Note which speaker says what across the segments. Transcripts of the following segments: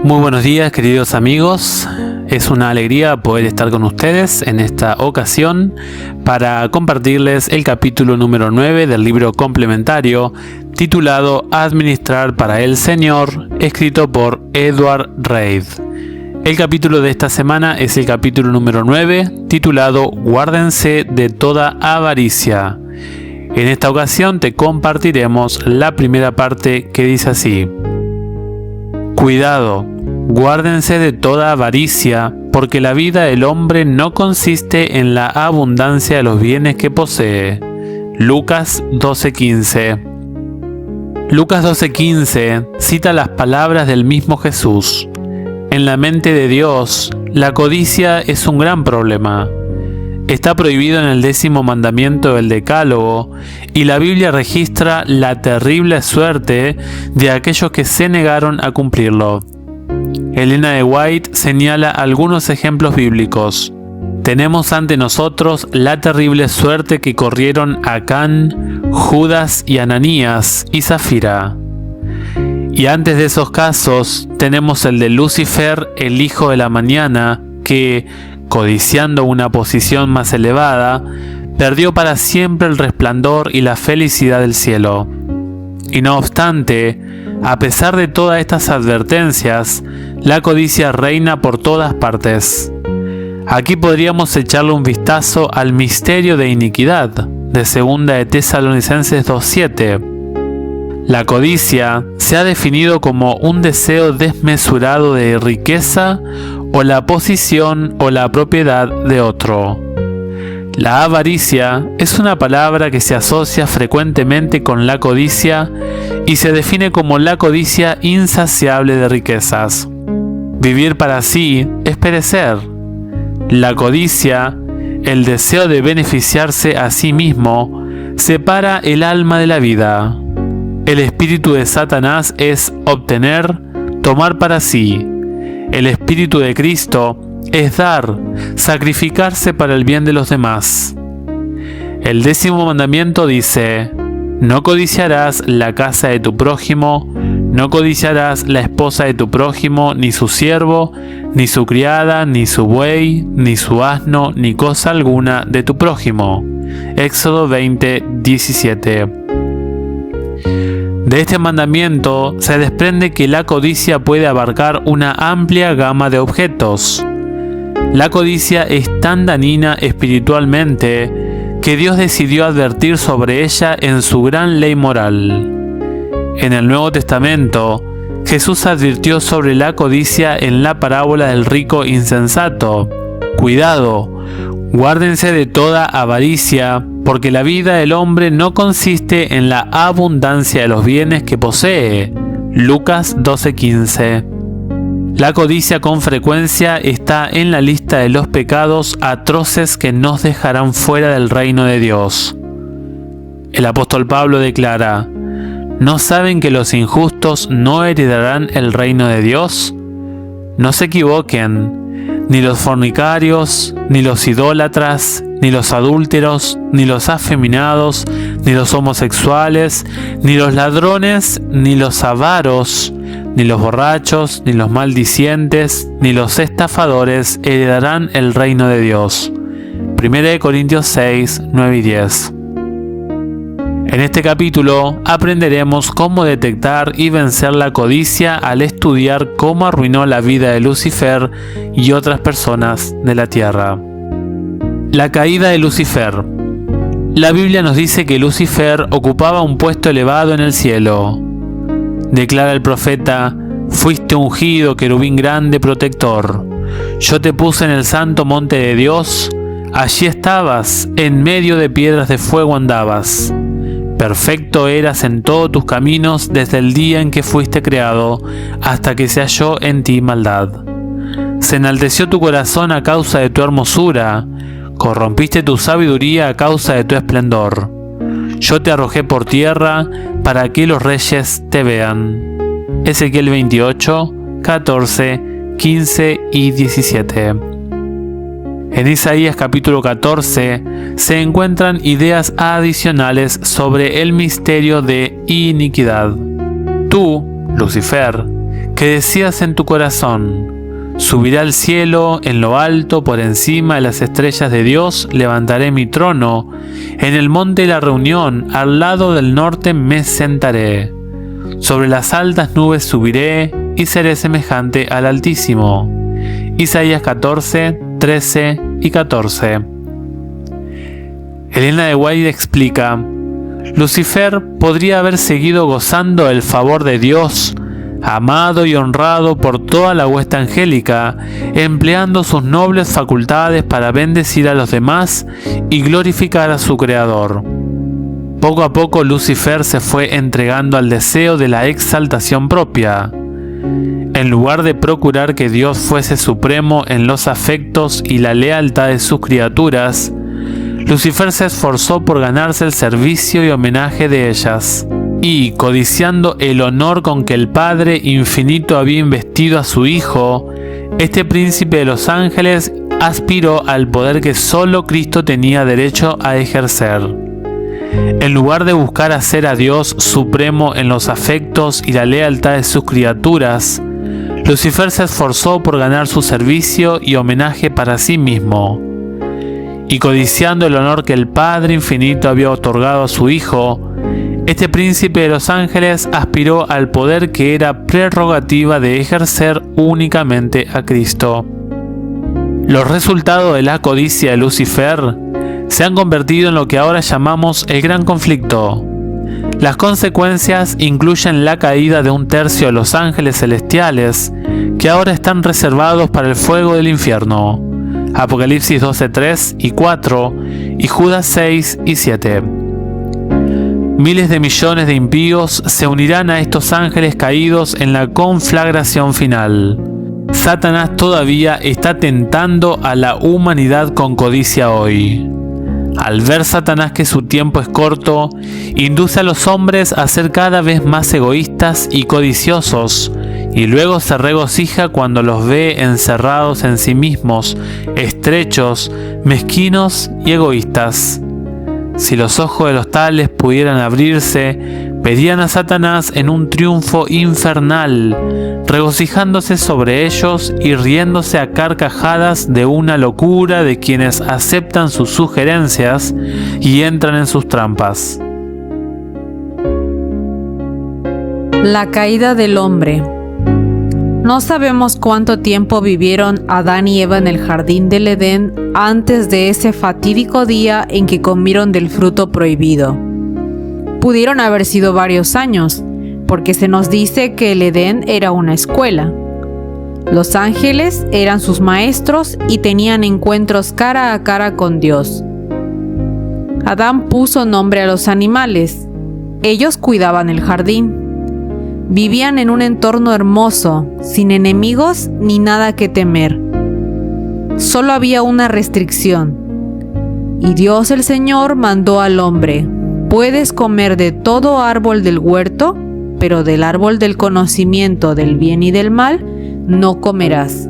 Speaker 1: Muy buenos días, queridos amigos. Es una alegría poder estar con ustedes en esta ocasión para compartirles el capítulo número 9 del libro complementario titulado Administrar para el Señor, escrito por Edward Reid. El capítulo de esta semana es el capítulo número 9, titulado Guárdense de toda avaricia. En esta ocasión te compartiremos la primera parte, que dice así: Cuidado, guárdense de toda avaricia, porque la vida del hombre no consiste en la abundancia de los bienes que posee. Lucas 12:15. Lucas 12:15 cita las palabras del mismo Jesús. En la mente de Dios, la codicia es un gran problema. Está prohibido en el 10º mandamiento del Decálogo, y la Biblia registra la terrible suerte de aquellos que se negaron a cumplirlo. Elena de White señala algunos ejemplos bíblicos. Tenemos ante nosotros la terrible suerte que corrieron Acán, Judas y Ananías y Zafira. Y antes de esos casos, tenemos el de Lucifer, el hijo de la mañana, que, codiciando una posición más elevada, perdió para siempre el resplandor y la felicidad del cielo. Y no obstante, a pesar de todas estas advertencias, la codicia reina por todas partes. Aquí podríamos echarle un vistazo al misterio de iniquidad de 2 de Tesalonicenses 2:7. La codicia se ha definido como un deseo desmesurado de riqueza o la posición o la propiedad de otro. La avaricia es una palabra que se asocia frecuentemente con la codicia y se define como la codicia insaciable de riquezas. Vivir para sí es perecer. La codicia, el deseo de beneficiarse a sí mismo, separa el alma de la vida. El espíritu de Satanás es obtener, tomar para sí. El espíritu de Cristo es dar, sacrificarse para el bien de los demás. El 10º mandamiento dice: no codiciarás la casa de tu prójimo, no codiciarás la esposa de tu prójimo, ni su siervo, ni su criada, ni su buey, ni su asno, ni cosa alguna de tu prójimo. Éxodo 20:17. De este mandamiento se desprende que la codicia puede abarcar una amplia gama de objetos. La codicia es tan dañina espiritualmente que Dios decidió advertir sobre ella en su gran ley moral. En el Nuevo Testamento, Jesús advirtió sobre la codicia en la parábola del rico insensato. Cuidado, guárdense de toda avaricia, porque la vida del hombre no consiste en la abundancia de los bienes que posee. Lucas 12:15. La codicia con frecuencia está en la lista de los pecados atroces que nos dejarán fuera del reino de Dios. El apóstol Pablo declara: ¿no saben que los injustos no heredarán el reino de Dios? No se equivoquen, ni los fornicarios, ni los idólatras, ni los adúlteros, ni los afeminados, ni los homosexuales, ni los ladrones, ni los avaros, ni los borrachos, ni los maldicientes, ni los estafadores heredarán el reino de Dios. 1 Corintios 6, 9 y 10. En este capítulo aprenderemos cómo detectar y vencer la codicia al estudiar cómo arruinó la vida de Lucifer y otras personas de la tierra. La caída de Lucifer. La Biblia nos dice que Lucifer ocupaba un puesto elevado en el cielo. Declara el profeta: fuiste ungido, querubín grande protector. Yo te puse en el santo monte de Dios. Allí estabas, en medio de piedras de fuego andabas. Perfecto eras en todos tus caminos desde el día en que fuiste creado, hasta que se halló en ti maldad. Se enalteció tu corazón a causa de tu hermosura, corrompiste tu sabiduría a causa de tu esplendor. Yo te arrojé por tierra para que los reyes te vean. Ezequiel 28, 14, 15 y 17. En Isaías capítulo 14 se encuentran ideas adicionales sobre el misterio de iniquidad. Tú, Lucifer, que decías en tu corazón: subiré al cielo, en lo alto, por encima de las estrellas de Dios, levantaré mi trono, en el monte de la reunión, al lado del norte me sentaré. Sobre las altas nubes subiré, y seré semejante al Altísimo. Isaías 14, 13 y 14. Elena de White explica: Lucifer podría haber seguido gozando el favor de Dios, amado y honrado por toda la hueste angélica, empleando sus nobles facultades para bendecir a los demás y glorificar a su Creador. Poco a poco Lucifer se fue entregando al deseo de la exaltación propia. En lugar de procurar que Dios fuese supremo en los afectos y la lealtad de sus criaturas, Lucifer se esforzó por ganarse el servicio y homenaje de ellas. Y, codiciando el honor con que el Padre Infinito había investido a su Hijo, este príncipe de los ángeles aspiró al poder que solo Cristo tenía derecho a ejercer. En lugar de buscar hacer a Dios supremo en los afectos y la lealtad de sus criaturas, Lucifer se esforzó por ganar su servicio y homenaje para sí mismo. Y codiciando el honor que el Padre Infinito había otorgado a su Hijo, este príncipe de los ángeles aspiró al poder que era prerrogativa de ejercer únicamente a Cristo. Los resultados de la codicia de Lucifer se han convertido en lo que ahora llamamos el gran conflicto. Las consecuencias incluyen la caída de 1/3 de los ángeles celestiales, que ahora están reservados para el fuego del infierno. Apocalipsis 12, 3 y 4 y Judas 6 y 7. Miles de millones de impíos se unirán a estos ángeles caídos en la conflagración final. Satanás todavía está tentando a la humanidad con codicia hoy. Al ver Satanás que su tiempo es corto, induce a los hombres a ser cada vez más egoístas y codiciosos, y luego se regocija cuando los ve encerrados en sí mismos, estrechos, mezquinos y egoístas. Si los ojos de los tales pudieran abrirse, pedían a Satanás en un triunfo infernal, regocijándose sobre ellos y riéndose a carcajadas de una locura de quienes aceptan sus sugerencias y entran en sus trampas.
Speaker 2: La caída del hombre. No sabemos cuánto tiempo vivieron Adán y Eva en el jardín del Edén antes de ese fatídico día en que comieron del fruto prohibido. Pudieron haber sido varios años, porque se nos dice que el Edén era una escuela. Los ángeles eran sus maestros y tenían encuentros cara a cara con Dios. Adán puso nombre a los animales. Ellos cuidaban el jardín. Vivían en un entorno hermoso, sin enemigos ni nada que temer. Solo había una restricción. Y Dios el Señor mandó al hombre: puedes comer de todo árbol del huerto, pero del árbol del conocimiento del bien y del mal no comerás.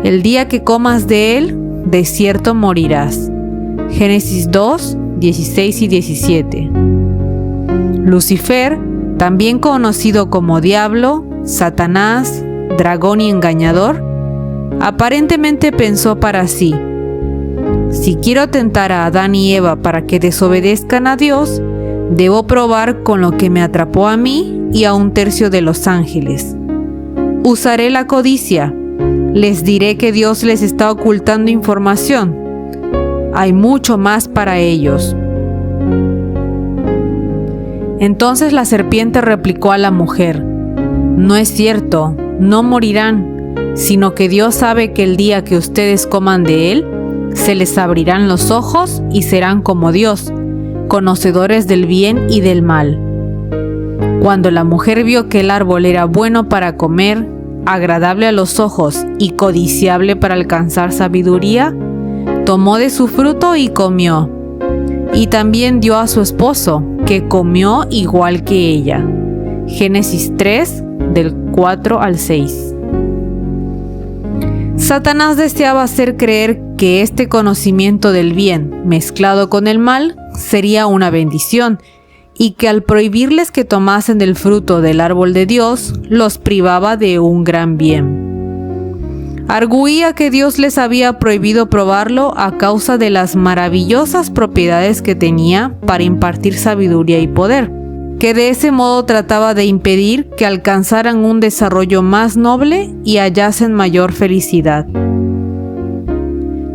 Speaker 2: El día que comas de él, de cierto morirás. Génesis 2, 16 y 17. Lucifer, también conocido como Diablo, Satanás, dragón y engañador, aparentemente pensó para sí: si quiero tentar a Adán y Eva para que desobedezcan a Dios, debo probar con lo que me atrapó a mí y a 1/3 de los ángeles. Usaré la codicia. Les diré que Dios les está ocultando información. Hay mucho más para ellos. Entonces la serpiente replicó a la mujer: no es cierto, no morirán, sino que Dios sabe que el día que ustedes coman de él, se les abrirán los ojos y serán como Dios, conocedores del bien y del mal. Cuando la mujer vio que el árbol era bueno para comer, agradable a los ojos y codiciable para alcanzar sabiduría, tomó de su fruto y comió. Y también dio a su esposo, que comió igual que ella. Génesis 3, del 4 al 6. Satanás deseaba hacer creer que este conocimiento del bien, mezclado con el mal, sería una bendición, y que al prohibirles que tomasen del fruto del árbol de Dios, los privaba de un gran bien. Arguía que Dios les había prohibido probarlo a causa de las maravillosas propiedades que tenía para impartir sabiduría y poder, que de ese modo trataba de impedir que alcanzaran un desarrollo más noble y hallasen mayor felicidad.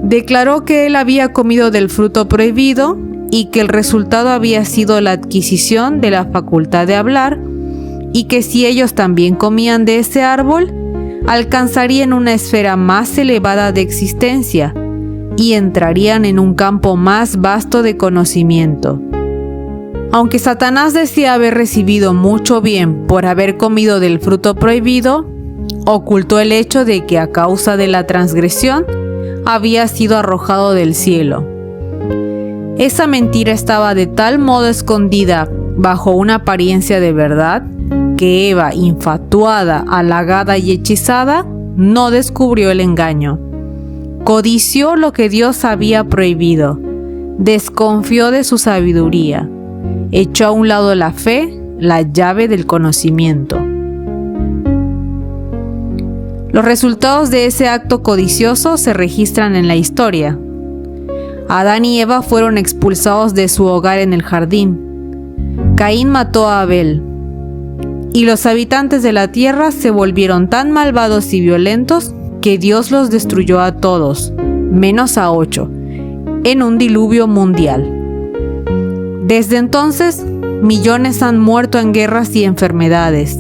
Speaker 2: Declaró que él había comido del fruto prohibido y que el resultado había sido la adquisición de la facultad de hablar, y que si ellos también comían de ese árbol, alcanzarían una esfera más elevada de existencia y entrarían en un campo más vasto de conocimiento. Aunque Satanás decía haber recibido mucho bien por haber comido del fruto prohibido, ocultó el hecho de que a causa de la transgresión había sido arrojado del cielo. Esa mentira estaba de tal modo escondida bajo una apariencia de verdad que Eva, infatuada, halagada y hechizada, no descubrió el engaño. Codició lo que Dios había prohibido, desconfió de su sabiduría, echó a un lado la fe, la llave del conocimiento. Los resultados de ese acto codicioso se registran en la historia. Adán y Eva fueron expulsados de su hogar en el jardín. Caín mató a Abel. Y los habitantes de la tierra se volvieron tan malvados y violentos que Dios los destruyó a todos, menos a 8, en un diluvio mundial. Desde entonces, millones han muerto en guerras y enfermedades.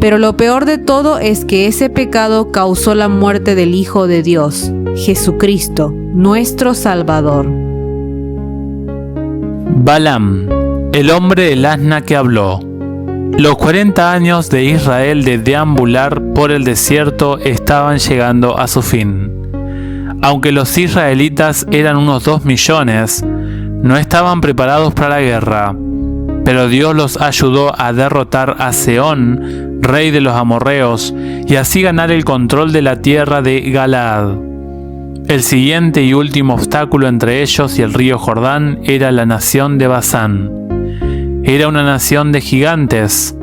Speaker 2: Pero lo peor de todo es que ese pecado causó la muerte del Hijo de Dios, Jesucristo, nuestro Salvador.
Speaker 1: Balaam, el hombre del asna que habló. Los 40 años de Israel de deambular por el desierto estaban llegando a su fin. Aunque los israelitas eran unos 2 millones, no estaban preparados para la guerra. Pero Dios los ayudó a derrotar a Sehón, rey de los amorreos, y así ganar el control de la tierra de Galaad. El siguiente y último obstáculo entre ellos y el río Jordán era la nación de Basán. Era una nación de gigantes.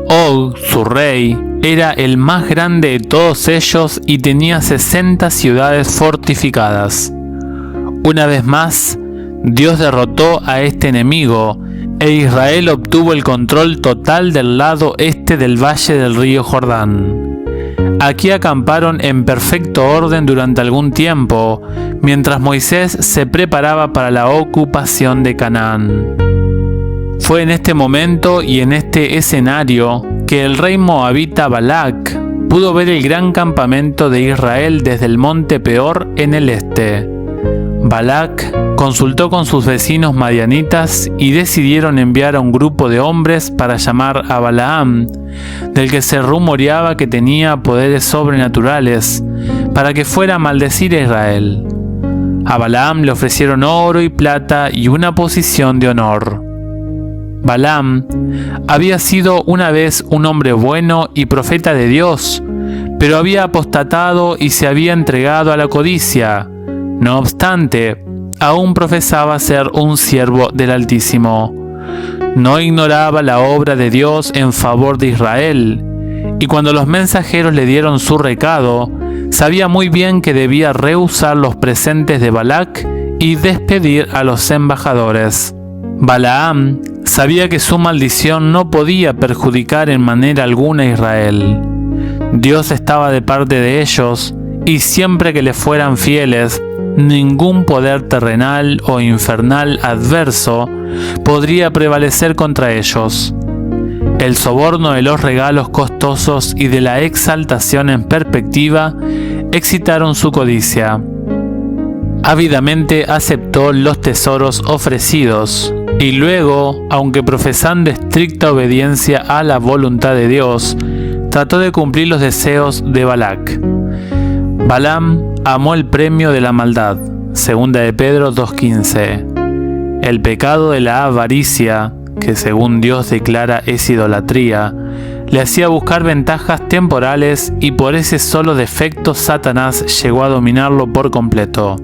Speaker 1: Og, su rey, era el más grande de todos ellos y tenía 60 ciudades fortificadas. Una vez más, Dios derrotó a este enemigo, e Israel obtuvo el control total del lado este del valle del río Jordán. Aquí acamparon en perfecto orden durante algún tiempo, mientras Moisés se preparaba para la ocupación de Canaán. Fue en este momento y en este escenario que el rey moabita Balac pudo ver el gran campamento de Israel desde el monte Peor en el este. Balac consultó con sus vecinos madianitas y decidieron enviar a un grupo de hombres para llamar a Balaam, del que se rumoreaba que tenía poderes sobrenaturales, para que fuera a maldecir a Israel. A Balaam le ofrecieron oro y plata y una posición de honor. Balaam había sido una vez un hombre bueno y profeta de Dios, pero había apostatado y se había entregado a la codicia. No obstante, aún profesaba ser un siervo del Altísimo. No ignoraba la obra de Dios en favor de Israel, y cuando los mensajeros le dieron su recado, sabía muy bien que debía rehusar los presentes de Balac y despedir a los embajadores. Balaam sabía que su maldición no podía perjudicar en manera alguna a Israel. Dios estaba de parte de ellos, y siempre que le fueran fieles, ningún poder terrenal o infernal adverso podría prevalecer contra ellos. El soborno de los regalos costosos y de la exaltación en perspectiva excitaron su codicia. Ávidamente aceptó los tesoros ofrecidos y luego, aunque profesando estricta obediencia a la voluntad de Dios, trató de cumplir los deseos de Balac. Balaam amó el premio de la maldad. 2 de Pedro 2:15. El pecado de la avaricia, que según Dios declara es idolatría, le hacía buscar ventajas temporales y por ese solo defecto Satanás llegó a dominarlo por completo.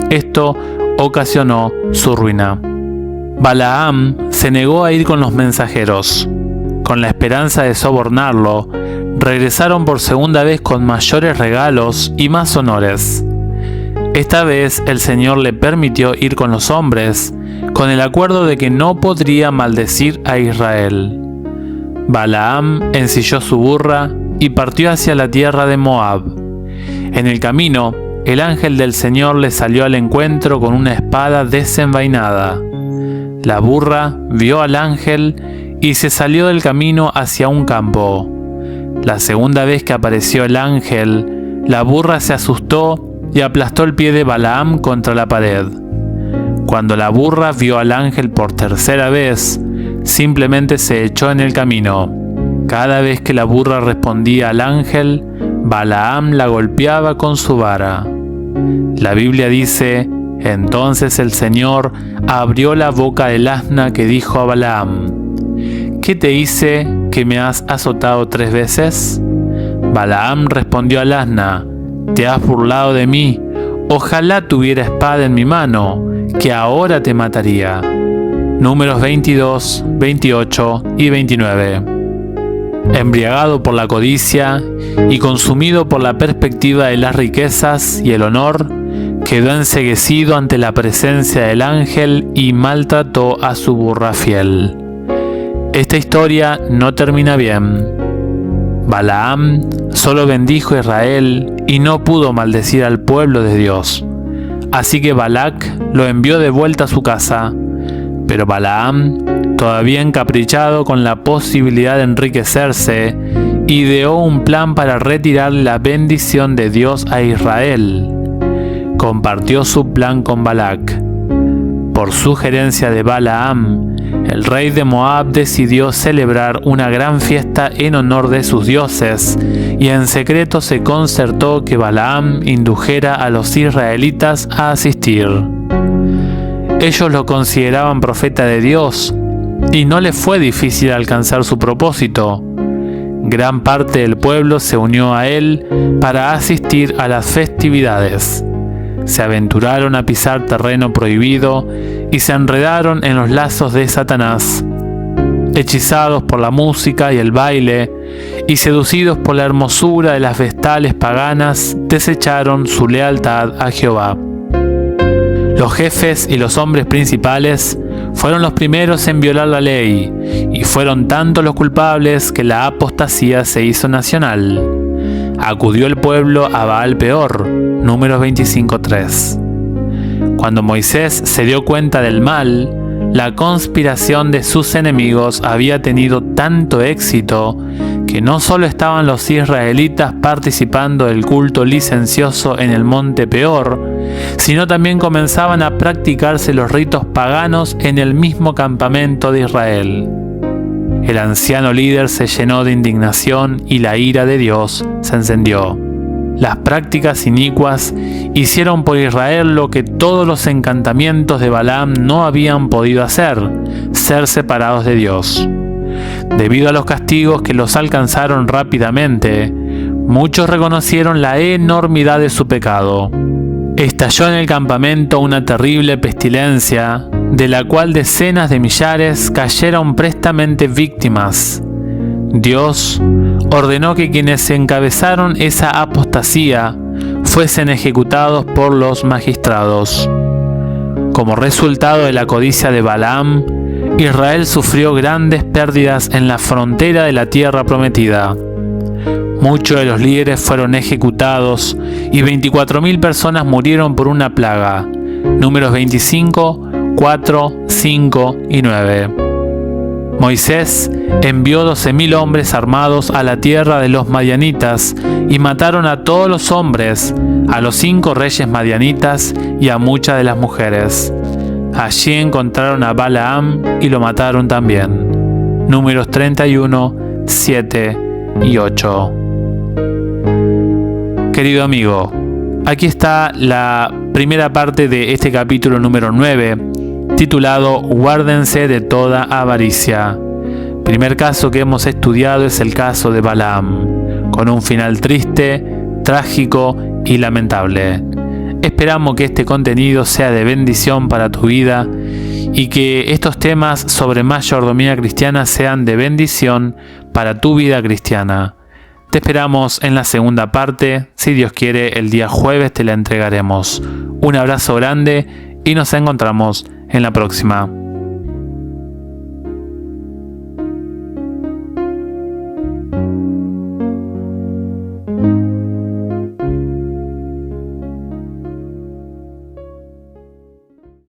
Speaker 1: Esto ocasionó su ruina. Balaam se negó a ir con los mensajeros. Con la esperanza de sobornarlo, regresaron por segunda vez con mayores regalos y más honores. Esta vez el Señor le permitió ir con los hombres, con el acuerdo de que no podría maldecir a Israel. Balaam ensilló su burra y partió hacia la tierra de Moab. En el camino, el ángel del Señor le salió al encuentro con una espada desenvainada. La burra vio al ángel y se salió del camino hacia un campo. La segunda vez que apareció el ángel, la burra se asustó y aplastó el pie de Balaam contra la pared. Cuando la burra vio al ángel por tercera vez, simplemente se echó en el camino. Cada vez que la burra respondía al ángel, Balaam la golpeaba con su vara. La Biblia dice: entonces el Señor abrió la boca del asna que dijo a Balaam: ¿qué te hice que me has azotado 3 veces? Balaam respondió al asna: te has burlado de mí, ojalá tuviera espada en mi mano, que ahora te mataría. Números 22, 28 y 29. Embriagado por la codicia y consumido por la perspectiva de las riquezas y el honor, quedó enceguecido ante la presencia del ángel y maltrató a su burra fiel. Esta historia no termina bien. Balaam solo bendijo a Israel y no pudo maldecir al pueblo de Dios. Así que Balac lo envió de vuelta a su casa. Pero Balaam, todavía encaprichado con la posibilidad de enriquecerse, ideó un plan para retirar la bendición de Dios a Israel. Compartió su plan con Balac. Por sugerencia de Balaam, el rey de Moab decidió celebrar una gran fiesta en honor de sus dioses, y en secreto se concertó que Balaam indujera a los israelitas a asistir. Ellos lo consideraban profeta de Dios, y no les fue difícil alcanzar su propósito. Gran parte del pueblo se unió a él para asistir a las festividades. Se aventuraron a pisar terreno prohibido y se enredaron en los lazos de Satanás. Hechizados por la música y el baile, y seducidos por la hermosura de las vestales paganas, desecharon su lealtad a Jehová. Los jefes y los hombres principales fueron los primeros en violar la ley, y fueron tantos los culpables que la apostasía se hizo nacional. Acudió el pueblo a Baal Peor, Números 25:3. Cuando Moisés se dio cuenta del mal, la conspiración de sus enemigos había tenido tanto éxito que no solo estaban los israelitas participando del culto licencioso en el monte Peor, sino también comenzaban a practicarse los ritos paganos en el mismo campamento de Israel. El anciano líder se llenó de indignación y la ira de Dios se encendió. Las prácticas inicuas hicieron por Israel lo que todos los encantamientos de Balaam no habían podido hacer: ser separados de Dios. Debido a los castigos que los alcanzaron rápidamente, muchos reconocieron la enormidad de su pecado. Estalló en el campamento una terrible pestilencia, de la cual decenas de millares cayeron prestamente víctimas. Dios ordenó que quienes encabezaron esa apostasía fuesen ejecutados por los magistrados. Como resultado de la codicia de Balaam, Israel sufrió grandes pérdidas en la frontera de la tierra prometida. Muchos de los líderes fueron ejecutados y 24.000 personas murieron por una plaga. Números 25, 4, 5 y 9. Moisés envió 12.000 hombres armados a la tierra de los madianitas y mataron a todos los hombres, a los 5 reyes madianitas y a muchas de las mujeres. Allí encontraron a Balaam y lo mataron también. Números 31, 7 y 8. Querido amigo, aquí está la primera parte de este capítulo número 9, titulado Guárdense de toda avaricia. Primer caso que hemos estudiado es el caso de Balaam, con un final triste, trágico y lamentable. Esperamos que este contenido sea de bendición para tu vida y que estos temas sobre mayordomía cristiana sean de bendición para tu vida cristiana. Te esperamos en la segunda parte. Si Dios quiere, el día jueves te la entregaremos. Un abrazo grande y nos encontramos en la próxima.